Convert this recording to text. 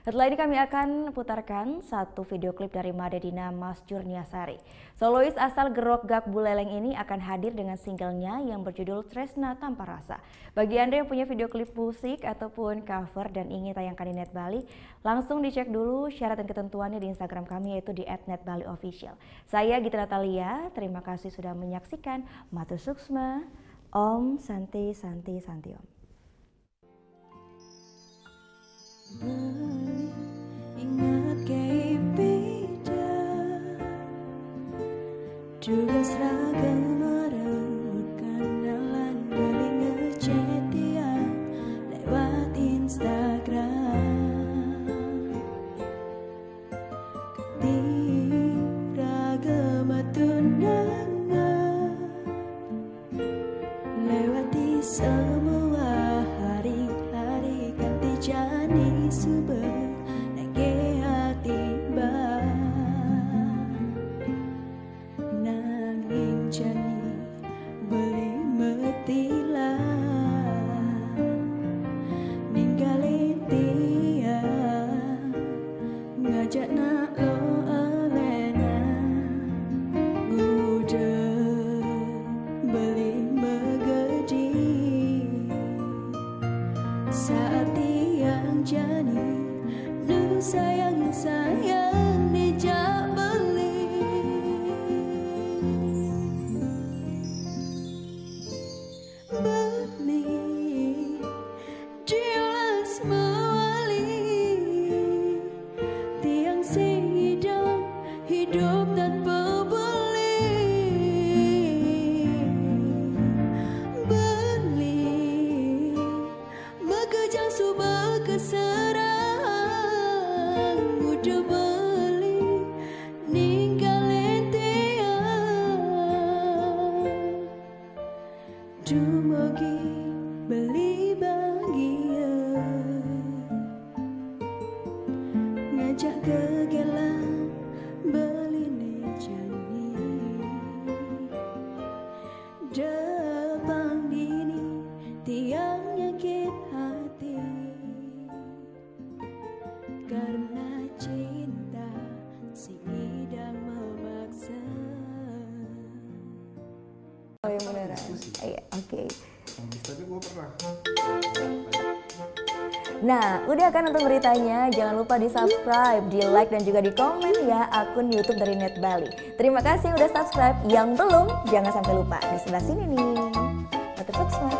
Setelah ini kami akan putarkan satu video klip dari Madedina Mas Jurniasari. Solois asal Gerok Gak Buleleng ini akan hadir dengan singlenya yang berjudul Tresna Tanpa Rasa. Bagi Anda yang punya video klip musik ataupun cover dan ingin tayangkan di Net Bali, langsung dicek dulu syarat dan ketentuannya di Instagram kami yaitu di @netbaliofficial. Saya Gita Natalia, terima kasih sudah menyaksikan. Matur Suksma, Om Santi Santi Santi Om. Ingat kayak beda juga seragam meremukan dalam balik ngechat dia lewat Instagram. Ketiragam tunangan lewati semua hari-hari ganti jani subur. Jani beli metila ninggalin dia ngajak nak lo alena udah beli megedi saat tiang jani lu sayang dijak beli. Hidup tanpa beli mengejar subah keserang udah beli ninggalin tiang dumogi beli bahagia ngajak kegelan beli jani depan dini tiang nyakit hati karena cinta si idam memaksa. Oh yang beneran? Iya, oke. Tapi gue pernah. Nah, udah kan nonton beritanya? Jangan lupa di subscribe, di like, dan juga di komen ya akun YouTube dari Net Bali. Terima kasih udah subscribe. Yang belum, jangan sampai lupa. Di sebelah sini nih. Matur suksma.